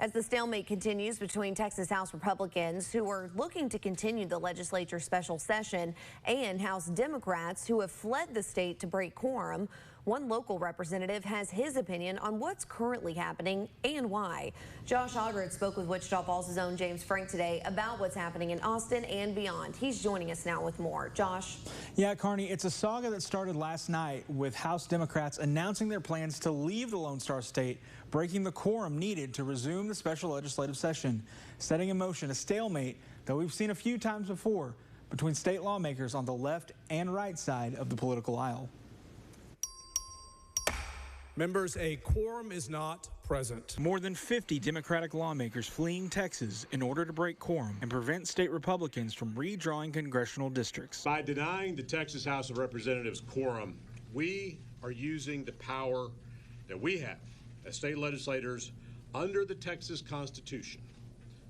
As the stalemate continues between Texas House Republicans, who are looking to continue the legislature's special session, and House Democrats, who have fled the state to break quorum, one local representative has his opinion on what's currently happening and why. Josh Ogred spoke with Wichita Falls' own James Frank today about what's happening in Austin and beyond. He's joining us now with more. Josh? Yeah, Carney, it's a saga that started last night with House Democrats announcing their plans to leave the Lone Star State, breaking the quorum needed to resume the special legislative session, setting in motion a stalemate that we've seen a few times before between state lawmakers on the left and right side of the political aisle. Members, a quorum is not present. More than 50 Democratic lawmakers fleeing Texas in order to break quorum and prevent state Republicans from redrawing congressional districts. By denying the Texas House of Representatives quorum, we are using the power that we have as state legislators under the Texas Constitution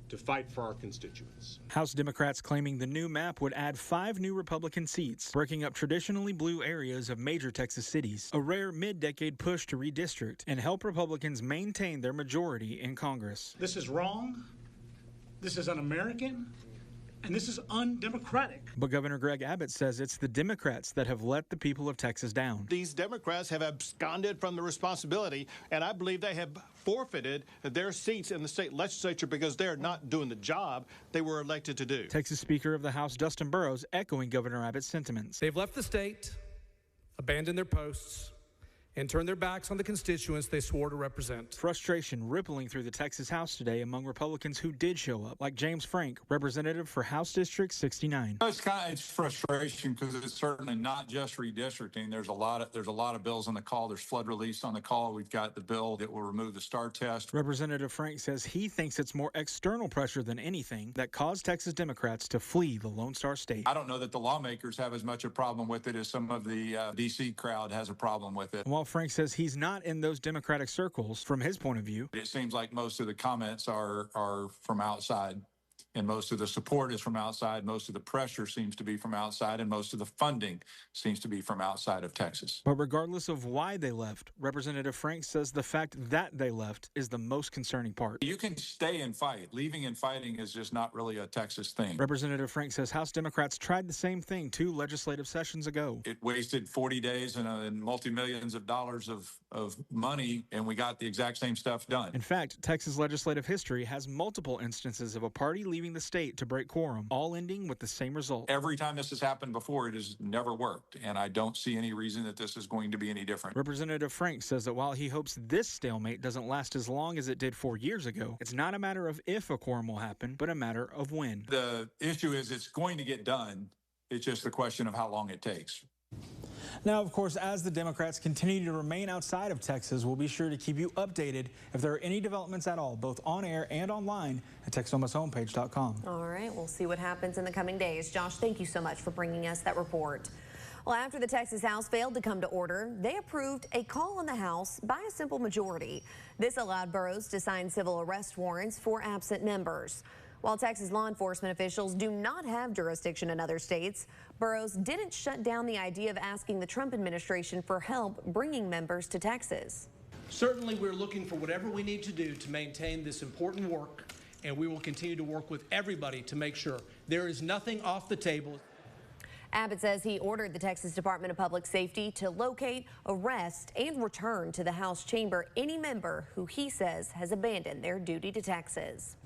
to fight for our constituents. House Democrats claiming the new map would add 5 new Republican seats, breaking up traditionally blue areas of major Texas cities, a rare mid-decade push to redistrict and help Republicans maintain their majority in Congress. This is wrong, this is un-American, and this is undemocratic. But Governor Greg Abbott says it's the Democrats that have let the people of Texas down. These Democrats have absconded from the responsibility, and I believe they have forfeited their seats in the state legislature because they're not doing the job they were elected to do. Texas Speaker of the House Dustin Burrows echoing Governor Abbott's sentiments. They've left the state, abandoned their posts, and turned their backs on the constituents they swore to represent. Frustration rippling through the Texas House today among Republicans who did show up, like James Frank, representative for House District 69. It's frustration because it's certainly not just redistricting. There's a lot of bills on the call. There's flood release on the call. We've got the bill that will remove the STAR test. Representative Frank says he thinks it's more external pressure than anything that caused Texas Democrats to flee the Lone Star State. I don't know that the lawmakers have as much a problem with it as some of the D.C. crowd has a problem with it. While Frank says he's not in those Democratic circles, from his point of view, it seems like most of the comments are from outside, and most of the support is from outside. Most of the pressure seems to be from outside, and most of the funding seems to be from outside of Texas. But regardless of why they left, Representative Frank says the fact that they left is the most concerning part. You can stay and fight. Leaving and fighting is just not really a Texas thing. Representative Frank says House Democrats tried the same thing 2 legislative sessions ago. It wasted 40 days and multi-millions of dollars of money, and we got the exact same stuff done. In fact, Texas legislative history has multiple instances of a party leaving the state to break quorum, all ending with the same result. Every time this has happened before, it has never worked, and I don't see any reason that this is going to be any different. Representative Frank says that while he hopes this stalemate doesn't last as long as it did 4 years ago, it's not a matter of if a quorum will happen, but a matter of when. The issue is it's going to get done. It's just the question of how long it takes. Now, of course, as the Democrats continue to remain outside of Texas, we'll be sure to keep you updated if there are any developments at all, both on air and online at Texomashomepage.com. All right, we'll see what happens in the coming days. Josh, thank you so much for bringing us that report. Well, after the Texas House failed to come to order, they approved a call on the House by a simple majority. This allowed boroughs to sign civil arrest warrants for absent members. While Texas law enforcement officials do not have jurisdiction in other states, boroughs didn't shut down the idea of asking the Trump administration for help bringing members to Texas. Certainly, we're looking for whatever we need to do to maintain this important work, and we will continue to work with everybody to make sure there is nothing off the table. Abbott says he ordered the Texas Department of Public Safety to locate, arrest, and return to the House chamber any member who he says has abandoned their duty to Texas.